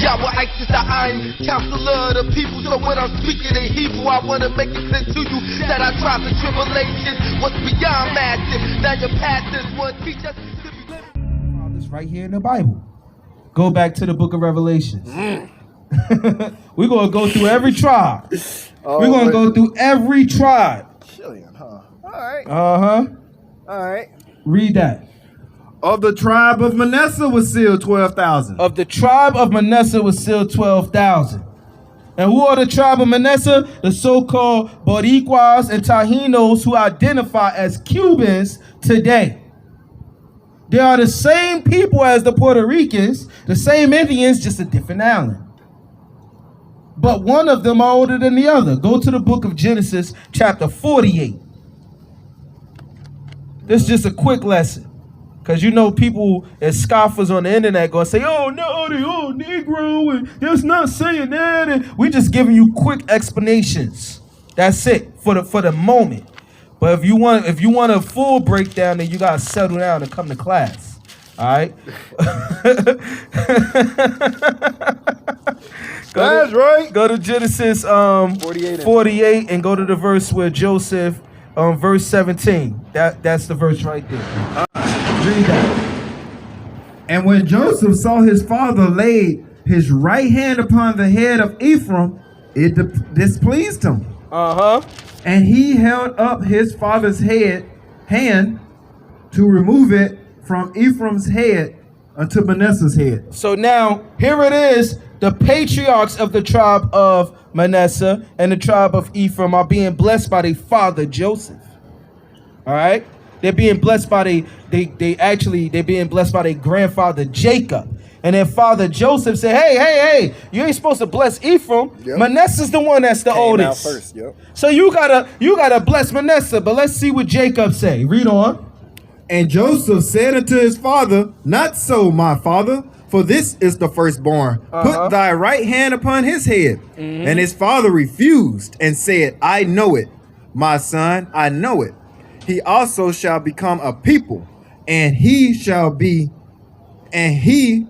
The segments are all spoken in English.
Yahweh Isis, I am counselor of the people. So when I'm speaking in Hebrew, I want to make it clear to you that our trials and tribulations was beyond massive. Now your pastors want to teach us to be living. This right here in the Bible. Go back to the book of Revelations. We're going to go through every tribe. We're going to go through every tribe. Chilling, huh? All right. Uh-huh. All right. Read that. Of the tribe of Manasseh was sealed 12,000. Of the tribe of Manasseh was sealed 12,000. And who are the tribe of Manasseh? The so-called Boricuas and Tajinos who identify as Cubans today. They are the same people as the Puerto Ricans, the same Indians, just a different island. But one of them are older than the other. Go to the book of Genesis, chapter 48. This is just a quick lesson. Because you know people as scoffers on the internet going to say, oh, no, they all Negro, and that's not saying that. And we just giving you quick explanations. That's it for the moment. But if you want a full breakdown, then you got to settle down and come to class. All right? That's right. Go to Genesis 48 and go to the verse where Joseph, verse 17. That's the verse right there. Read that. And when Joseph saw his father laid his right hand upon the head of Ephraim, it displeased him. Uh-huh. And he held up his father's hand to remove it from Ephraim's head unto Manasseh's head. So now, here it is. The patriarchs of the tribe of Manasseh and the tribe of Ephraim are being blessed by their father Joseph. All right? They're being blessed by they're being blessed by their grandfather Jacob. And their father Joseph said, hey, you ain't supposed to bless Ephraim. Yep. Manasseh's the one that's the oldest. Out first, yep. So you gotta bless Manasseh, but let's see what Jacob say. Read on. And Joseph said unto his father, not so, my father, for this is the firstborn. Put thy right hand upon his head. And his father refused and said, I know it, my son, I know it. He also shall become a people, and he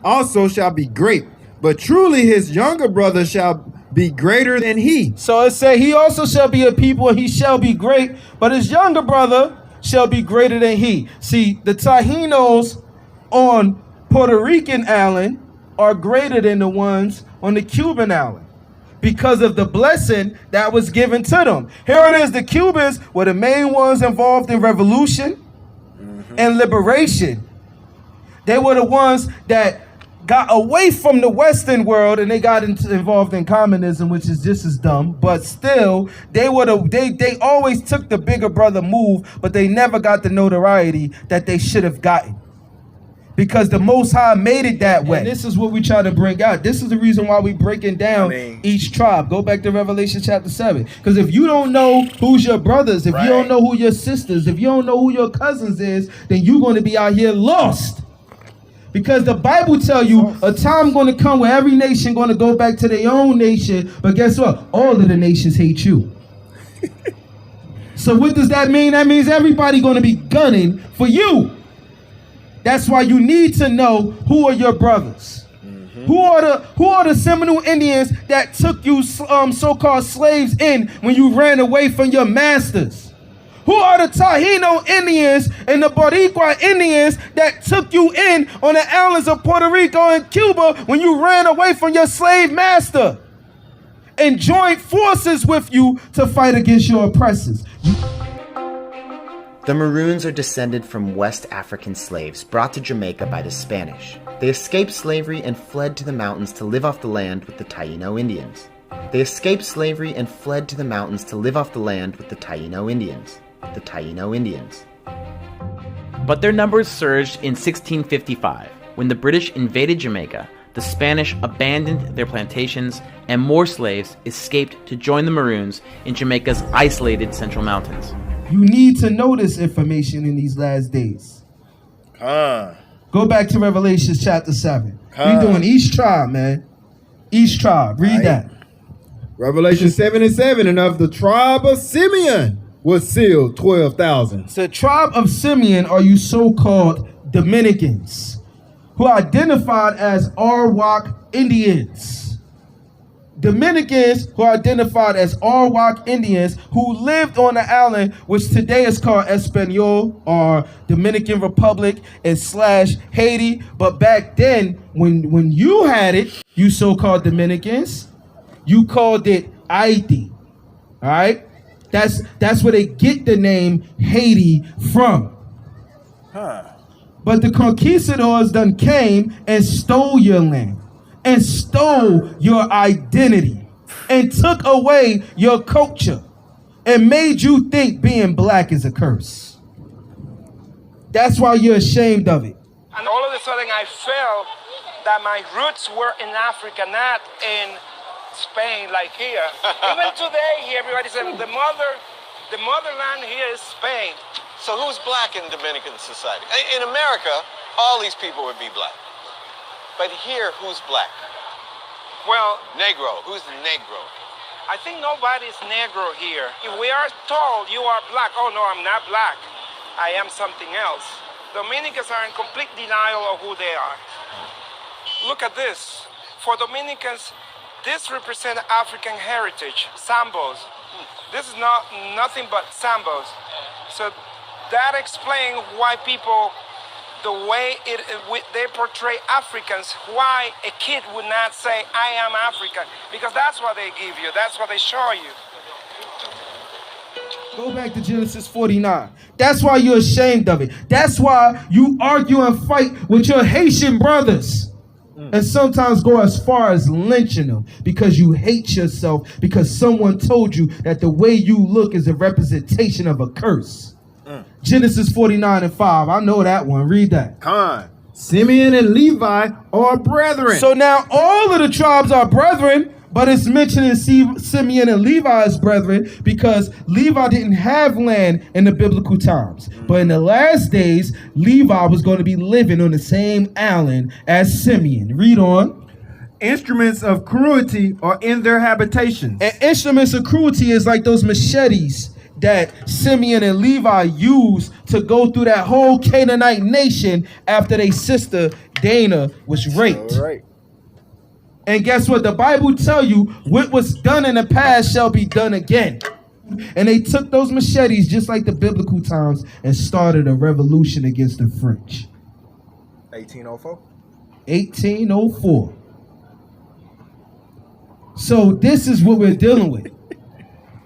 also shall be great. But truly his younger brother shall be greater than he. So it said he also shall be a people, and he shall be great, but his younger brother shall be greater than he. See, the Tajinos on Puerto Rican island are greater than the ones on the Cuban island because of the blessing that was given to them. Here it is, the Cubans were the main ones involved in revolution and liberation. They were the ones that got away from the Western world and they got involved in communism, which is just as dumb. But still, they always took the bigger brother move, but they never got the notoriety that they should have gotten. Because the Most High made it that way. And this is what we try to bring out. This is the reason why we breaking down each tribe. Go back to Revelation chapter 7. Because if you don't know who's your brothers, if you don't know who your sisters, if you don't know who your cousins is, then you're going to be out here lost. Because the Bible tell you a time going to come where every nation going to go back to their own nation. But guess what? All of the nations hate you. So what does that mean? That means everybody going to be gunning for you. That's why you need to know who are your brothers. Who are the Seminole Indians that took you so-called slaves in when you ran away from your masters? Who are the Taino Indians and the Boricua Indians that took you in on the islands of Puerto Rico and Cuba when you ran away from your slave master and joined forces with you to fight against your oppressors? The Maroons are descended from West African slaves brought to Jamaica by the Spanish. They escaped slavery and fled to the mountains to live off the land with the Taino Indians. They escaped slavery and fled to the mountains to live off the land with the Taino Indians. The Taino Indians. But their numbers surged in 1655, when the British invaded Jamaica, the Spanish abandoned their plantations, and more slaves escaped to join the Maroons in Jamaica's isolated Central Mountains. You need to know this information in these last days. Go back to Revelation chapter 7. We're doing each tribe, man. Each tribe. Read that. Revelation 7:7, and of the tribe of Simeon was sealed 12,000. So the tribe of Simeon are you so-called Dominicans. who identified as Arawak Indians. Dominicans who are identified as Arawak Indians who lived on the island, which today is called Espanol or Dominican Republic and / Haiti. But back then, when you had it, you so-called Dominicans, you called it Haiti. All right? That's where they get the name Haiti from. But the conquistadors done came and stole your land, and stole your identity, and took away your culture, and made you think being black is a curse. That's why you're ashamed of it. And all of a sudden I felt that my roots were in Africa, not in Spain like here. Even today here, everybody says the motherland here is Spain. So who's black in Dominican society? In America, all these people would be black. But here, who's black? Well, Negro. Who's Negro? I think nobody's Negro here. If we are told you are black, oh no, I'm not black. I am something else. Dominicans are in complete denial of who they are. Look at this. For Dominicans, this represents African heritage, sambos. This is nothing but sambos. So that explains why people, the way they portray Africans, why a kid would not say, I am African, because that's what they give you, that's what they show you. Go back to Genesis 49. That's why you're ashamed of it. That's why you argue and fight with your Haitian brothers. And sometimes go as far as lynching them because you hate yourself because someone told you that the way you look is a representation of a curse. Genesis 49:5. I know that one. Read that. Simeon and Levi are brethren. So now all of the tribes are brethren, but it's mentioning Simeon and Levi as brethren because Levi didn't have land in the biblical times. But in the last days, Levi was going to be living on the same island as Simeon. Read on. Instruments of cruelty are in their habitations. And instruments of cruelty is like those machetes that Simeon and Levi used to go through that whole Canaanite nation after their sister Dana was raped. All right. And guess what? The Bible tell you what was done in the past shall be done again. And they took those machetes just like the biblical times and started a revolution against the French. 1804. 1804. So this is what we're dealing with.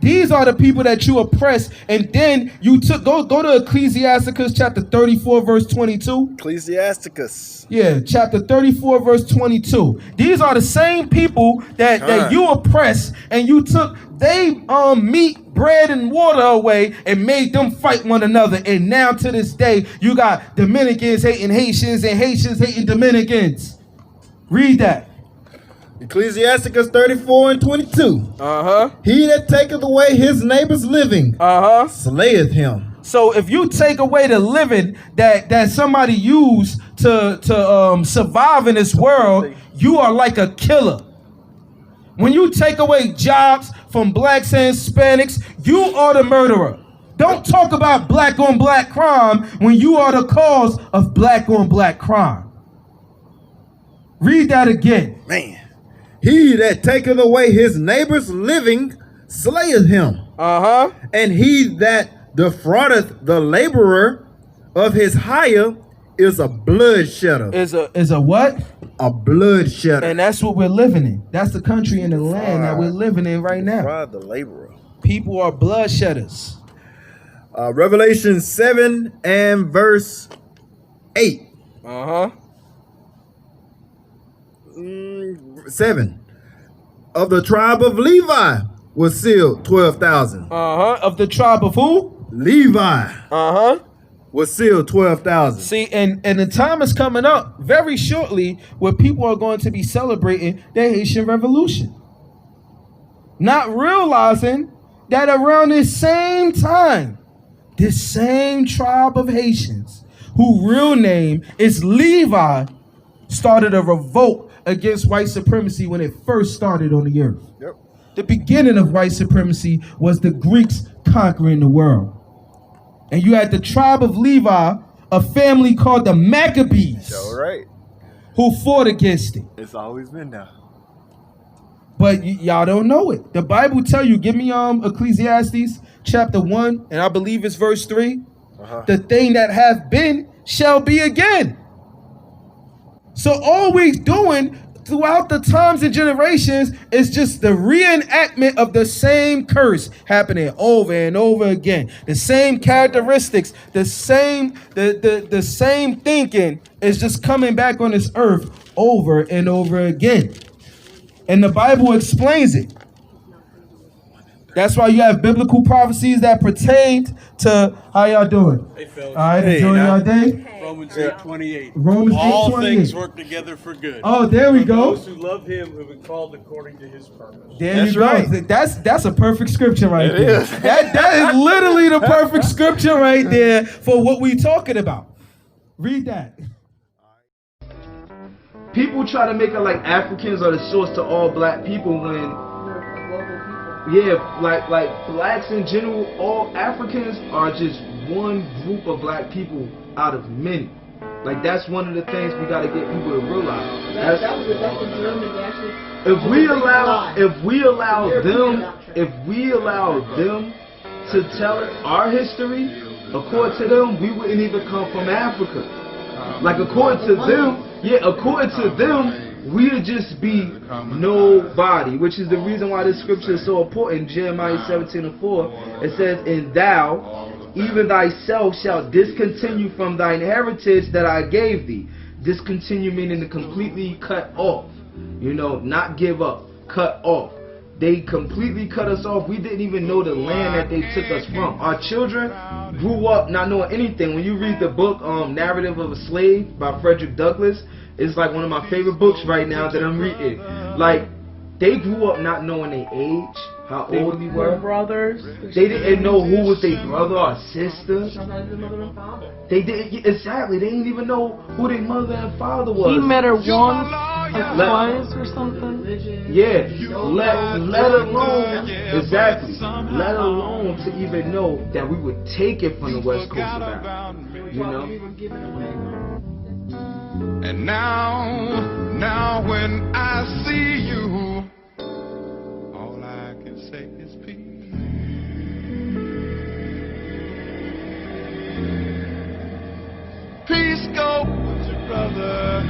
These are the people that you oppress, and then you took go to Ecclesiasticus chapter 34 verse 22. Ecclesiasticus. Yeah, chapter 34 verse 22. These are the same people that you oppress, and you took they meat, bread, and water away and made them fight one another. And now to this day, you got Dominicans hating Haitians and Haitians hating Dominicans. Read that. Ecclesiasticus 34:22. He that taketh away his neighbor's living slayeth him. So if you take away the living that somebody used to survive in this world, you are like a killer. When you take away jobs from blacks and Hispanics, you are the murderer. Don't talk about black on black crime when you are the cause of black on black crime. Read that again. Man. He that taketh away his neighbor's living slayeth him. And he that defraudeth the laborer of his hire is a bloodshedder. Is a what? A bloodshedder. And that's what we're living in. That's the country and the land that we're living in right now. Defraud the laborer. People are bloodshedders. Revelation 7 and verse 8. 7. Of the tribe of Levi was sealed 12,000. Of the tribe of who? Levi. Was sealed 12,000. See, and the time is coming up very shortly where people are going to be celebrating the Haitian Revolution. Not realizing that around this same time, this same tribe of Haitians, whose real name is Levi, started a revolt against white supremacy when it first started on the earth. The beginning of white supremacy was the Greeks conquering the world. And you had the tribe of Levi, a family called the Maccabees. All right. who fought against it. It's always been there. But y'all don't know it. The Bible tell you, give me Ecclesiastes chapter 1, and I believe it's verse 3. The thing that hath been shall be again. So all we doing throughout the times and generations is just the reenactment of the same curse happening over and over again. The same characteristics, the same thinking is just coming back on this earth over and over again. And the Bible explains it. That's why you have biblical prophecies that pertain to how y'all doing. Hey, fellas. All right, enjoy y'all day. Romans 8:28. Romans 8:28. All things work together for good. Oh, there we go. Those who love him who have been called according to his purpose. There you go. Right. That's a perfect scripture right there. That is literally the perfect scripture right there for what we talking about. Read that. People try to make it like Africans are the source to all black people when like blacks in general, all Africans are just one group of black people out of many. Like that's one of the things we got to get people to realize. If we allow them to tell our history, according to them, we wouldn't even come from Africa. Like according to them, we'll just be nobody, which is the reason why this scripture is so important. Jeremiah 17:4, it says, "And thou, even thyself, shalt discontinue from thine heritage that I gave thee." Discontinue meaning to completely cut off. You know, not give up, cut off. They completely cut us off. We didn't even know the land that they took us from. Our children grew up not knowing anything. When you read the book Narrative of a Slave by Frederick Douglass, it's like one of my favorite books right now that I'm reading. Like, they grew up not knowing their age, how old we were. Brothers. They didn't know who was their brother or sister. Sometimes their mother and father. They didn't, exactly. They didn't even know who their mother and father was. He met her once, like twice or something. Yeah, let alone, exactly, let alone to even know that we would take it from the West Coast of Africa, you know? And now when I see you, all I can say is peace. Peace go with your brother.